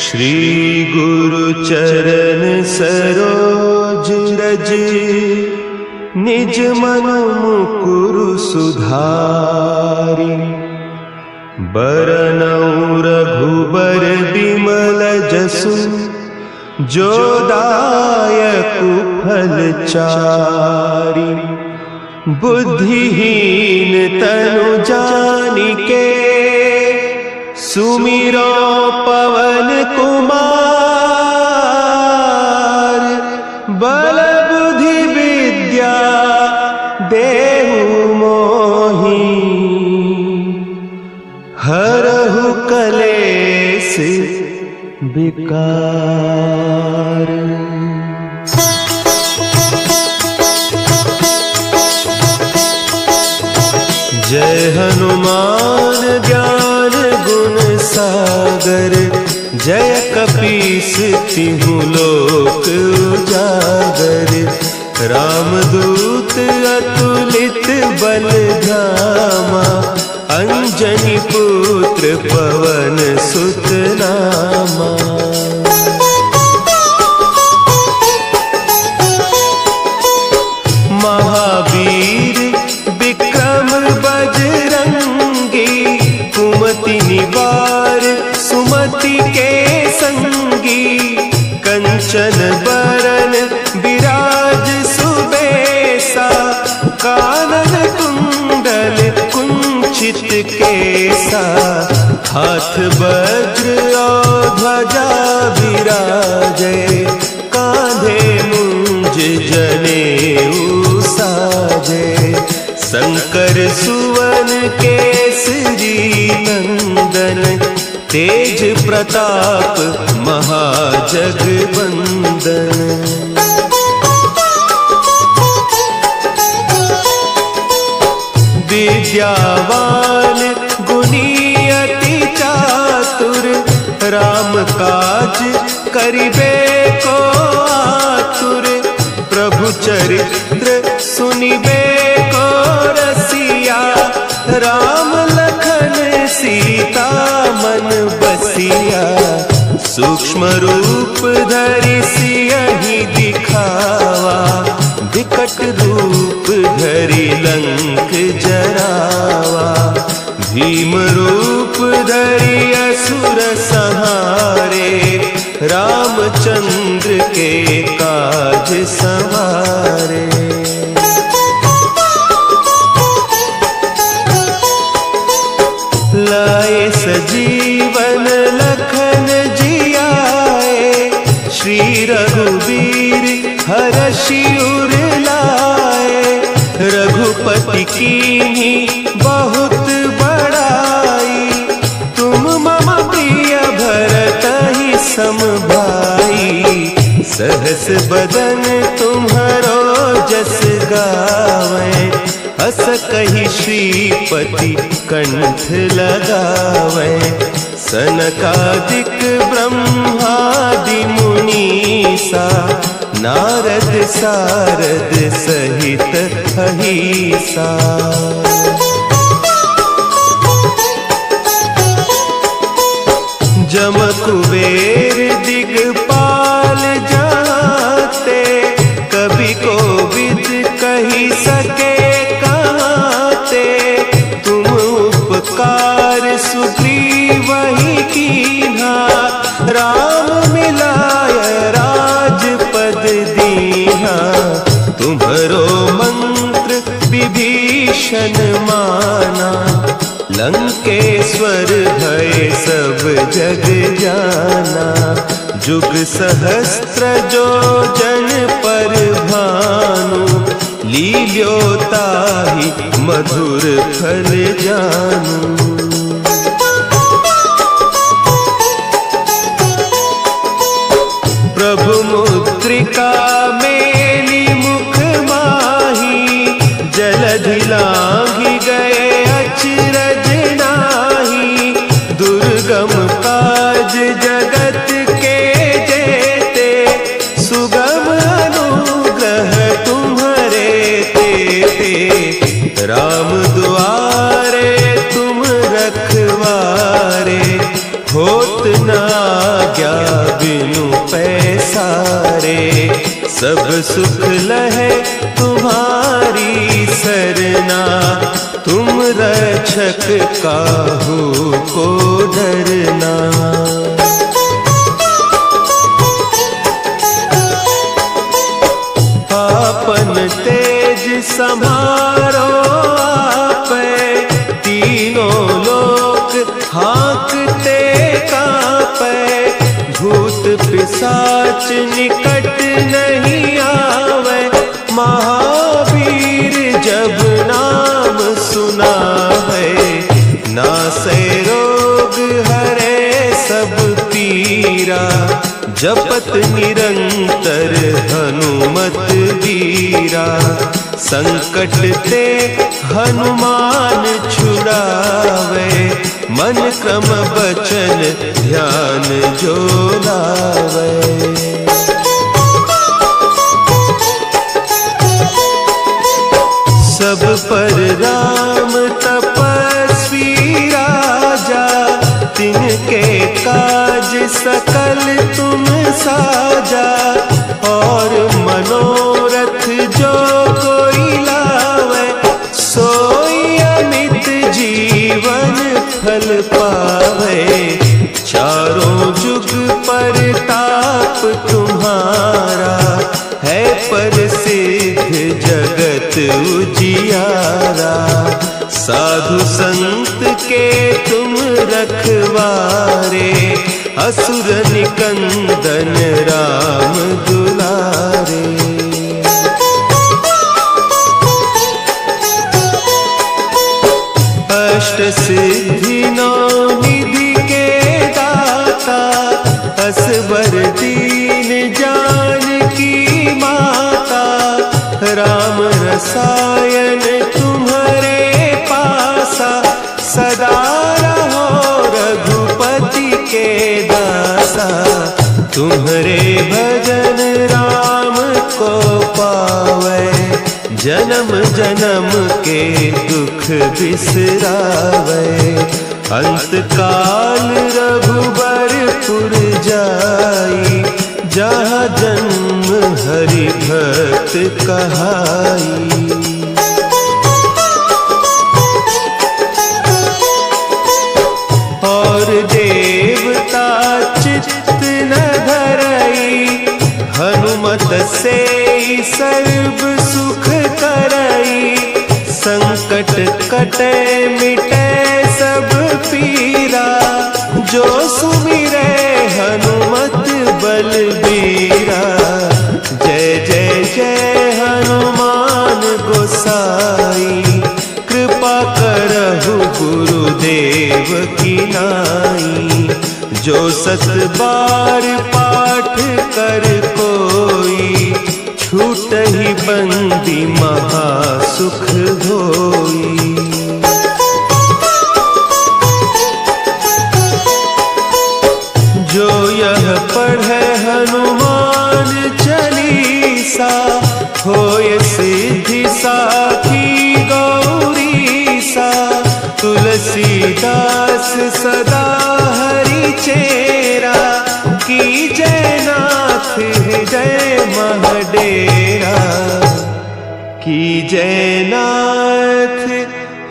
श्री गुरु चरण सरोज रज, निज मन मुकुरु सुधारि। बरनउँ रघुबर बिमल जसु, जो दायकु फल चारि। बुद्धिहीन तनु जानिके, सुमिरो पवन कुमार। बल बुद्धि विद्या देहु मोहि, हरहु कलेस विकार। जय हनुमान ज्ञान गुण सागर, जय कपीस तिहु लोक उजागर। रामदूत अतुलित बल धामा, अंजनी पुत्र पवन सुत नामा। महावीर विक्रम बजरंगी, कुमति निवार सुमति के संगी। कंचन बरन विराज सुबेसा, कानन कुंडल कुंचित केसा। हाथ वज्र और ध्वजा विराजे, कांधे मुंज जनेऊ साजे। शंकर सुवन केसरी नंदन, तेज प्रताप महाजगवंदन। विद्यावान गुणी अति चातुर, राम काज करिबे को आतुर। प्रभु चरित्र सुनिबे को रसिया, राम लखन सीता मन बसिया। सूक्ष्म रूप धरि सियहि दिखावा, विकट रूप धरि लंक जरावा। भीम रूप धरि असुर संहारे, रामचंद्र के काज सवारे। लाए सजीवन लखन जियाए, श्री रघुवीर हरषि उर लाए। रघुपति कीन्ही बहुत बड़ाई, तुम मम प्रिय भरतहि सम भाई। सहस बदन तुम्हरो जस गावें, अस कहि श्रीपति कंठ लगावें। सनकादिक ब्रह्मादि मुनीसा, नारद सारद सहित अहीसा। जम कुबेर दिगपाल जाते, कवि कोविद कहि सके कहते। तुम उपकार सुग्रीवहि कीन्हा, राम मिलाय राजपद दीन्हा। तुम्हरो मंत्र विभीषण माना, लंकेश्वर भय सब जग जाना। जुग सहस्त्र जो जन पर भानु, लील्योताहि मधुर फल जानू। प्रभु मुद्रिका मेली मुख माही, जलधि लांघि गए अचरज नाही। दुर्गम काज जगत के जेते, सुगम अनुग्रह तुम्हरे तेते। राम दुआरे तुम रखवारे, होत न आज्ञा बिनु पैसारे। सब सुख लहे तुम्हारी सरना, तुम रक्षक काहू को डरना। आपन तेज संभारो आपे, तीनों लोक हाँकते कांपे। भूत पिशाच निकट नहीं आवे, महावीर जब नाम सुनावे। नासै रोग हरे सब पीरा, जपत निरंतर हनुमत वीरा। संकट ते हनुमान छुड़ावे, मन क्रम बचन ध्यान जो लावे। सब पर राम तपस्वी राजा, तिनके काज सकल तुम साजा। और मनोरथ जो कोई लावे, सोई अमित जीवन फल पावे। चारों जुग परताप तुम्हारा, है प्रसिद्ध जगत उजियारा। साधु संत के तुम रखवारे, असुर निकंदन राम दुलारे। अष्ट सिद्धि नौ निधि के दाता, असवर दीन जानकी माता। राम रसायन तुम्हारे पासा, सदा रहो रघुपति के दासा। तुम्हारे भजन राम को पावे, जन्म जन्म के दुख बिसरावे। अंत काल रघुबरपुर जाई, जहाँ जन्म हरि भक्त कहाई। और देवता चित्त न धरई, हनुमत से सर्व सुख करई। संकट कटे मिटे सब पीरा, जो सुमिरे हनुमत बलबीरा। जय जय जय हनुमान गोसाई, कृपा करहु गुरुदेव की नाई। जो सत बार पाठ कर कोई, छूटहि बंदी महासुख होई। जो यह पढ़े हनुमान चालीसा, होय सिद्धि साखी गौरीसा। तुलसीदास सदा हरि चेरा, कीजय नाथ हृदय महडेरा। कीजय नाथ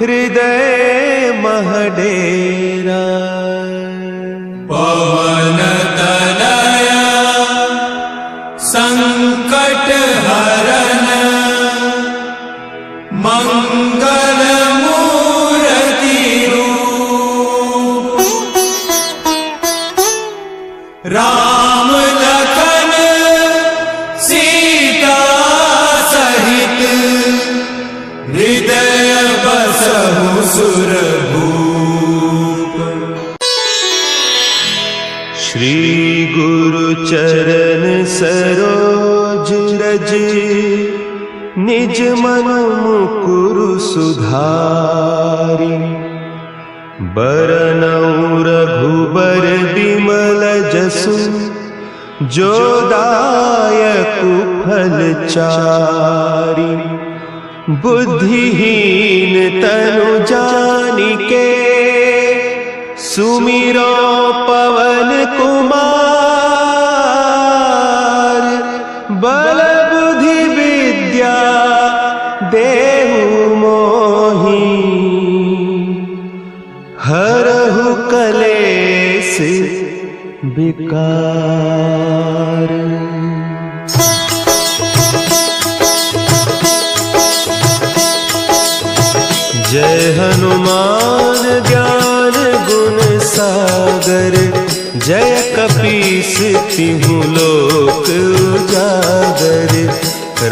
हृदय महडेरा। पवन तनया संकट हरन, मंगल मूर्ति रूप। राम लखन सीता सहित, हृदय बसहु सुरभूप। श्री गुरु चरण सरोज रज, निज मन मुकुरु सुधारि। बरनउँ रघुबर बिमल जसु, जो दायकु फल चारि। बुद्धिहीन तनु जानिके, सुमिरो कुमार, बल बुद्धि विद्या देहु मोहि, हरहु कलेस विकार। जय हनुमान ज्ञान गुण सागर, जय कपीस तिहु लोक उजागर।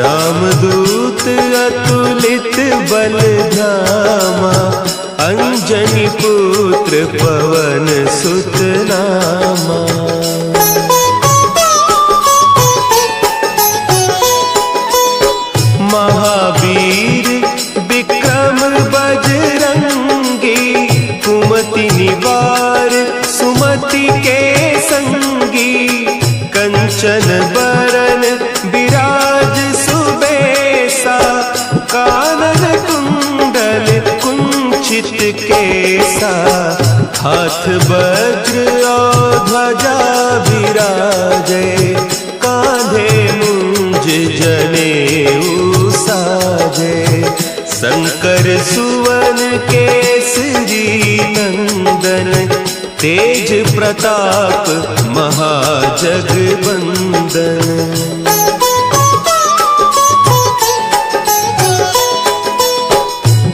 रामदूत अतुलित बल धामा, अंजनी पुत्र पवन सुत नामा। महावीर विक्रम बजरंगी, कुमति निवार सुमति के संगी। कंचन बरन विराज सुबेसा, कानन कुंडल कुंचित केसा। हाथ वज्र और ध्वजा विराजे, कांधे मुंज जनेऊ साजे। शंकर सुवन केसरी नंदन, तेज प्रताप महाजगवंदन।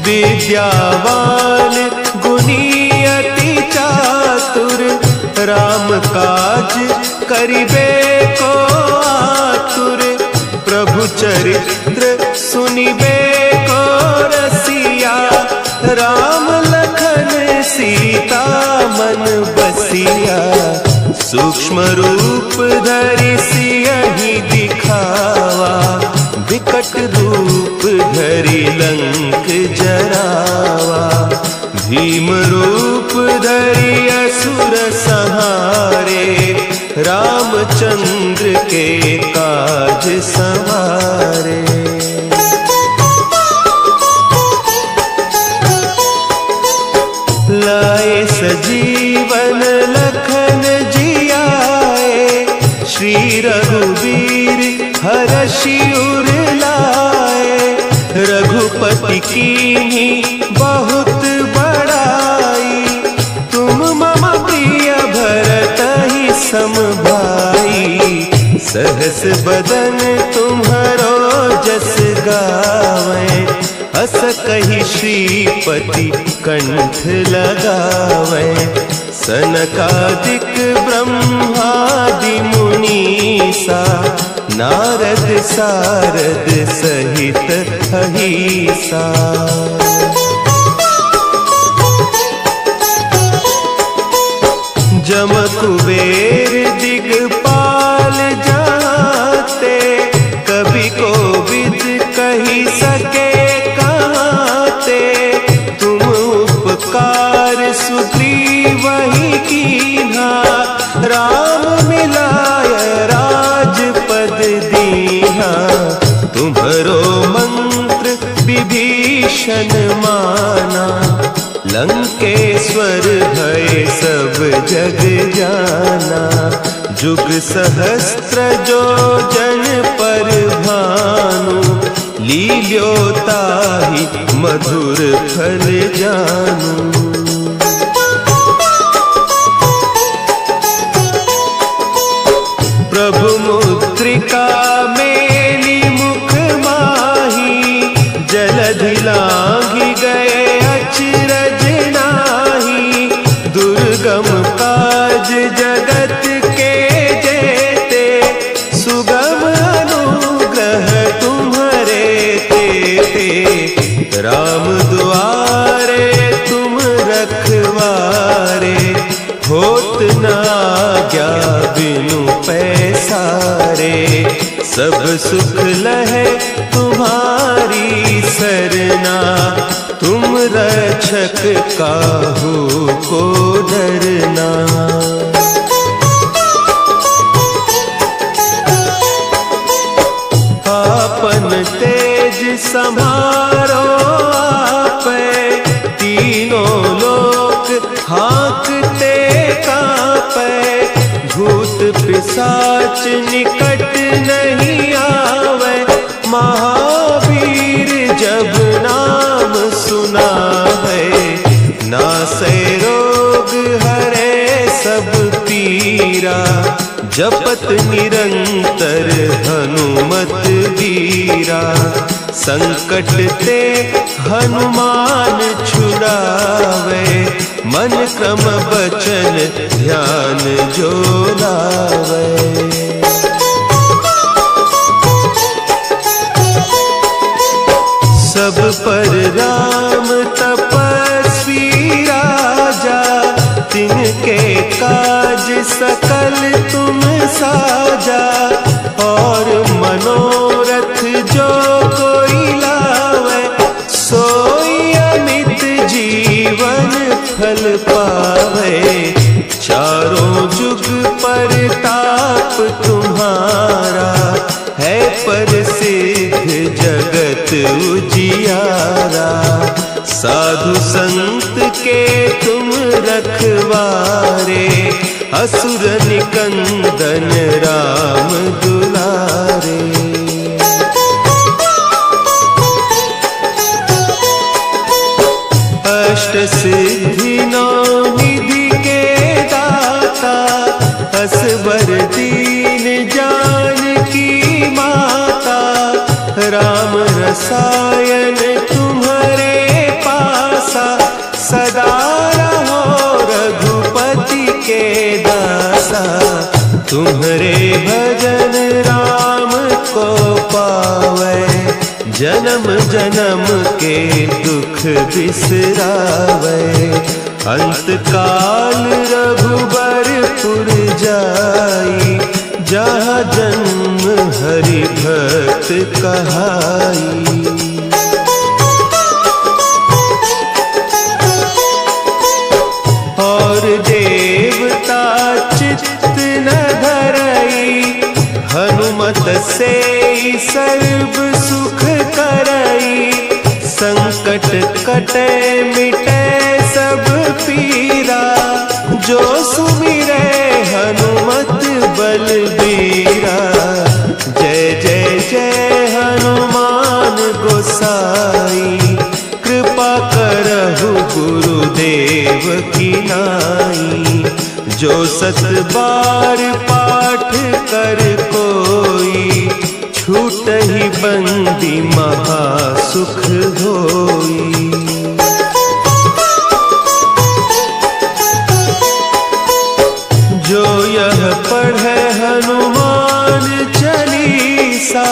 विद्यावान गुणी अति चातुर, राम काज करिबे को आतुर। प्रभु चरित्र सुनिबे को रसिया, राम लखन सीता मन बसिया। सूक्ष्म रूप धरि सियहि दिखावा, विकट रूप धरि लंक जरावा। भीम रूप धरि असुर संहारे, रामचंद्र के काज संवारे। लाए सजीवन लखन जियाए, श्री रघुवीर हरषि उर लाए। रघुपति कीन्ही बहुत बड़ाई, तुम मम प्रिय भरतहि सम भाई। सहस बदन तुम्हरो जस गावें, हस कहि श्रीपति कंठ लगावें। सनकादिक ब्रह्मादि मुनीसा, नारद सारद सहित अहीसा। जम कुबेर दिगपाल जाते, कवि कोविद कही सके कहते। तुम उपकार सुग्रीवहि कीन्हा, राम मिलाय राजपद दीन्हा। तुम्हरो मंत्र विभीषण माना, लंकेश्वर भय सब जग जाना। जुग सहस्त्र जो जन पर भानु, लील्योताहि मधुर फल जानू। प्रभु मुद्रिका मेली मुख माही, जलधि लांघि गए अचरज नाही। दुर्गम काज जगत के जेते, सुगम अनुग्रह तुम्हरे तेते। राम दुआरे तुम रखवारे, होत न आज्ञा बिनु पैसारे। सब सुख लहे तुम्हारी सरना, तुम रक्षक काहू को डरना। आपन तेज समारो आपे, तीनों लोक हाँकते कांपे। पिशाच निकट नहीं आवे, महावीर जब नाम सुना है। नासै रोग हरे सब पीरा, जपत निरंतर हनुमत बीरा। संकट ते हनुमान छुड़ावे, मन क्रम बचन ध्यान जो लावे। सब पर राम तपस्वी राजा, तिनके काज सकल तुम साजा। और मनोरथ जो कोई लावे, सोई अमित जीवन फल पावे। चारों जुग परताप तुम्हारा, है प्रसिद्ध जगत उजियारा। साधु संत के तुम रखवारे, असुर निकंदन राम दुलारे। अष्ट सिद्धि नौ निधि के दाता, असवर दीन जानकी माता। राम रसायन तुम्हारे पासा, सदा रहो रघुपति के दासा। तुम्हारे भजन राम को पावे, जन्म जन्म के दुख बिसरावे। अंत काल रघुबरपुर जाई, जहाँ जन्म हरि भक्त कहाई। और देवता चित्त न धरई, हनुमत से सर्व सुख करई। संकट कटे मिटे सब पीरा, जो सुमिरे हनुमत बलबीरा। जय जय जय हनुमान गोसाई, कृपा करहु गुरुदेव की नाई। जो सत बार पाठ कर कोई, छूट ही बंदी महासुख होई। जो यह पढ़े हनुमान चालीसा,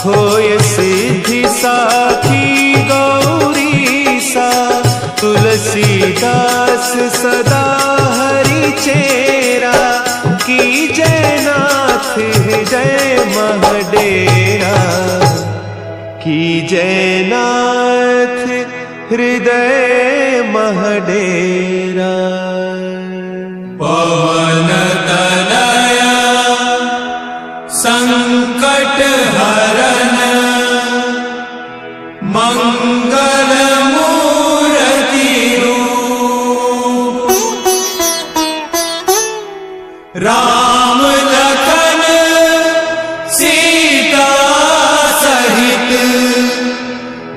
होय सिद्धि साखी गौरीसा। तुलसीदास सदा हरि चेरा, की जयनाथ हृदय महडेरा। की जयनाथ हृदय महडेरा। पवन तनया संकट हरन, मंगल मूर्ति रूप। राम लखन सीता सहित,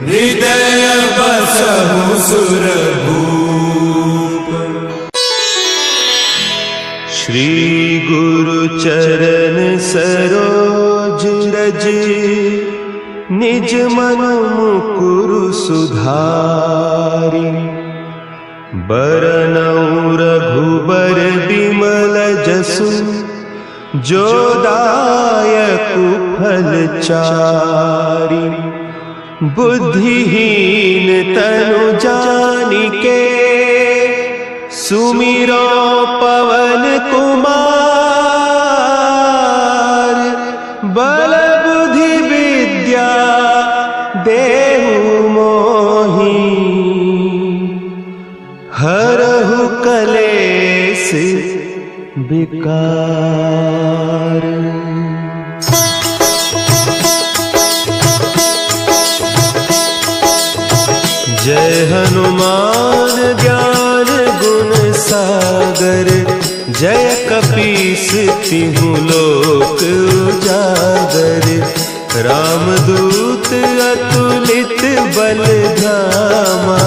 हृदय बसहु सुरभूप। श्री गुरु चरण सरोज रज, निज मन मुकुरु सुधारि। बरनउँ रघुबर बिमल जसु, जो दायकु फल चारि। बुद्धिहीन तनु जानिके, सुमिरो पवन कुमार। बल बुद्धि विद्या देहु मोहि, हरहु कलेस विकार। जय हनुमान ज्ञान गुण सागर, जय कपीस तिहु लोक उजागर, रामदूत अतुलित बल धामा,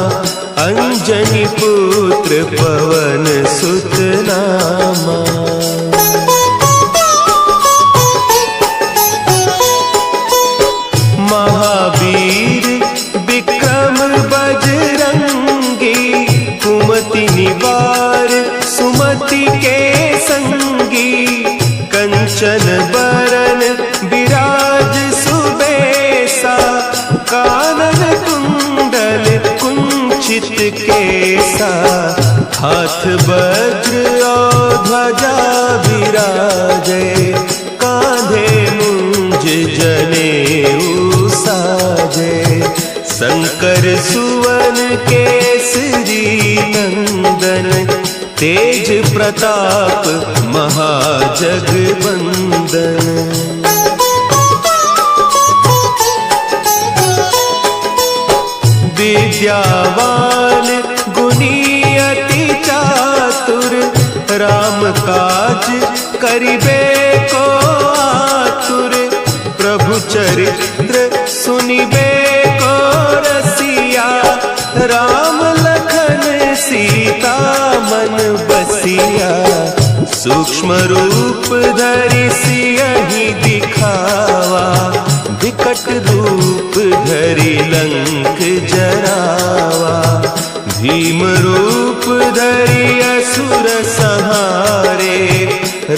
अंजनी पुत्र पवन सुत नामा। महावीर विक्रम बजरंगी, कुमति निवार सुमति के संगी, कंचन बरन विराज सुबेसा, कानन कुंडल कुंचित केसा, हाथ वज्र और ध्वजा विराजे, कांधे मुंज जनेऊ साजे, शंकर सुवन केसरी नंदन, तेज प्रताप महाजगवंदन। विद्यावान गुणी अति चातुर, राम काज करिबे को आतुर, प्रभु चरित्र सुनिबे को रसिया, राम लखन सीता मन बसिया, सूक्ष्म रूप धरि सियहि दिखावा, विकट रूप धरि लंक जरावा, भीम रूप धरि असुर संहारे,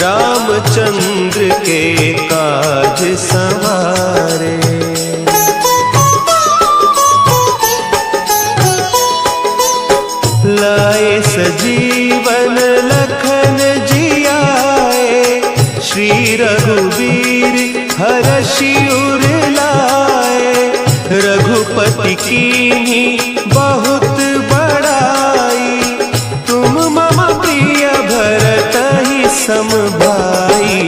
रामचंद्र के काज संवारे। लाए सजीवन लखन जियाए, श्री रघुवीर हरषि उर लाए, रघुपति कीन्ही बहुत बड़ाई, तुम मम प्रिय भरतहि सम भाई,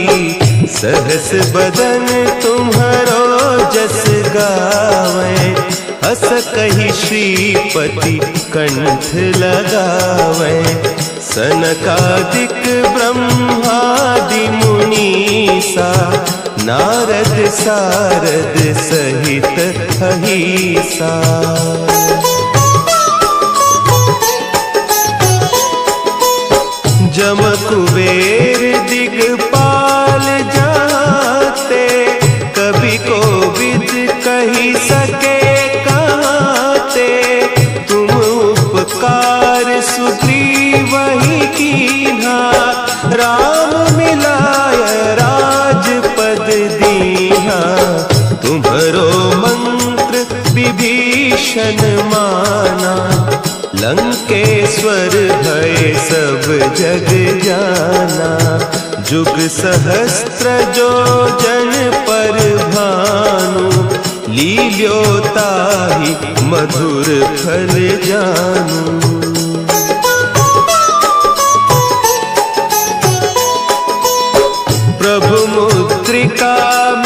सहस बदन तुम्हरो जस गावें, हस कहि श्रीपति कंठ लगावें, सनकादिक ब्रह्मादि मुनीसा, नारद सारद सहित अहीसा। जम कुबेर दिगपाल जाते, कवि कोविद कही सके कहते, तुम उपकार सुग्रीवहि कीन्हा, राम मिलाय राजपद दीन्हा, तुम्हरो मंत्र विभीषण माना, लंकेश्वर भय सब जग जाना, जुग सहस्त्र जो जन पर भानु, लील्योताहि मधुर फल जानू। प्रभु मुद्रिका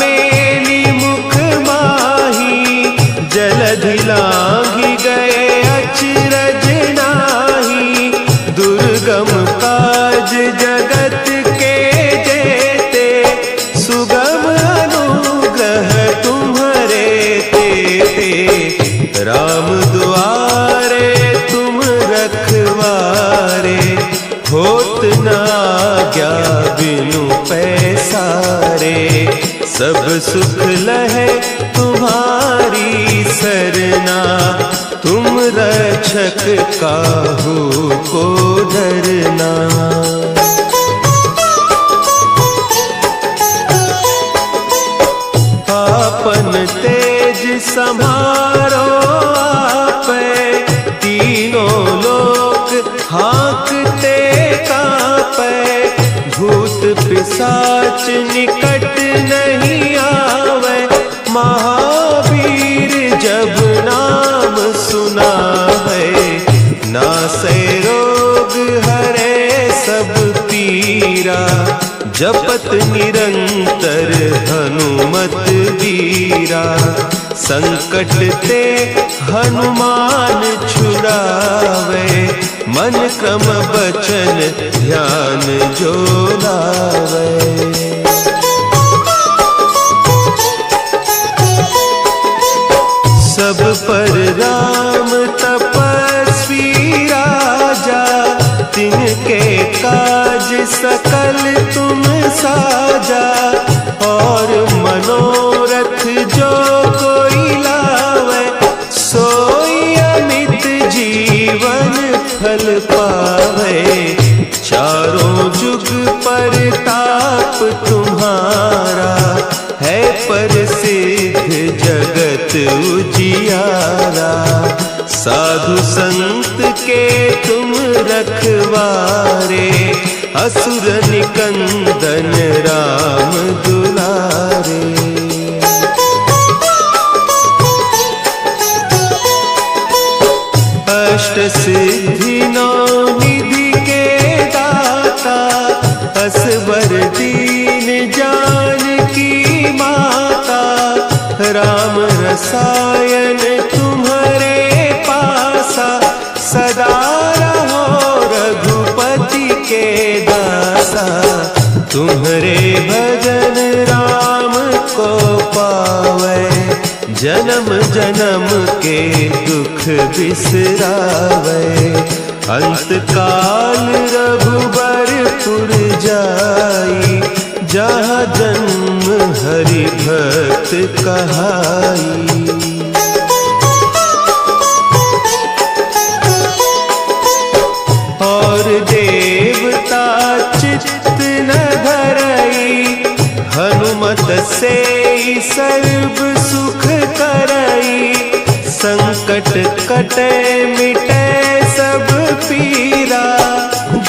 मेली मुख माही, जलधि लांघि गए अचरज नाही, दुर्गम काज जगत के जेते, सुगम अनुग्रह तुम्हरे तेते, राम दुआरे तुम रखवारे, होत न आज्ञा बिनु पैसारे, सब सुख लहे तुम्हारी सरना, तुम रक्षक काहू को डरना। आपन तेज समारो आपे, तीनों लोक हाँकते कापे, भूत पिशाच निकट नहीं आवे, महावीर जब नाम सुना है, नासै रोग हरे सब पीरा, जपत निरंतर हनुमत वीरा, संकट ते हनुमान छुड़ावे, मन क्रम बचन ध्यान जो लावे। सब पर राम तपस्वी राजा, तिनके काज सकल तुम साजा। और मनोरथ जो कोई लावे, सोई अमित जीवन फल पावे। चारों जुग परताप तुम्हारा, है प्रसिद्ध जगत उजियारा। साधु संत के तुम रखवारे, असुर निकंदन राम दुलारे। अष्ट सिद्धि नौ निधि के दाता, असवर दीन जानकी माता। राम रसायन तुम्हारे पासा, सदा रहो रघुपति के दासा। तुम्हारे भजन राम को पावे, जन्म जन्म के दुख बिसरावे। अंत काल रघुबरपुर जाई, जहाँ जन्म हरि भक्त कहाई। और देवता चित्त न धरई, हनुमत से सर्व सुख करई। संकट कटे मिटे सब पीरा,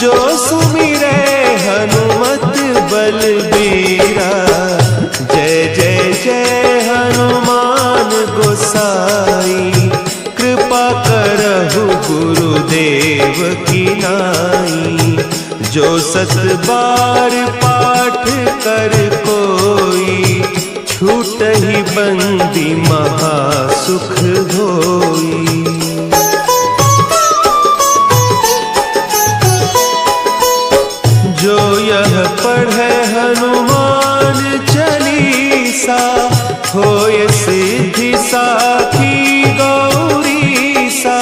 जो सुमिरे हनुमत बलबीरा। जय जय जय हनुमान गोसाई, कृपा करहु गुरुदेव की नाई। जो सत बार पाठ कर कोई, छूटहि बंदी महासुख होई। जो यह पढ़े हनुमान चालीसा, होय सिद्धि साखी गौरीसा।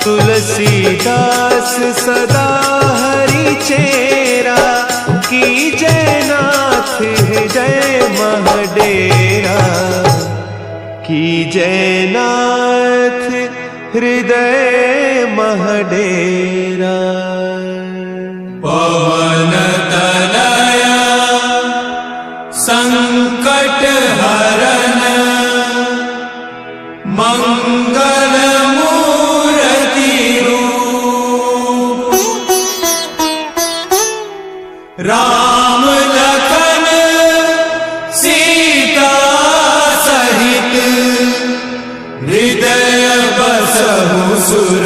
तुलसीदास सदा हरि चेरा, की जयनाथ हृदय महडेरा। की जयनाथ हृदय महडेरा। पवन तनया संकट हरन, मंगल मूर्ति रूप। राम लखन सीता सहित, हृदय बसहु सुर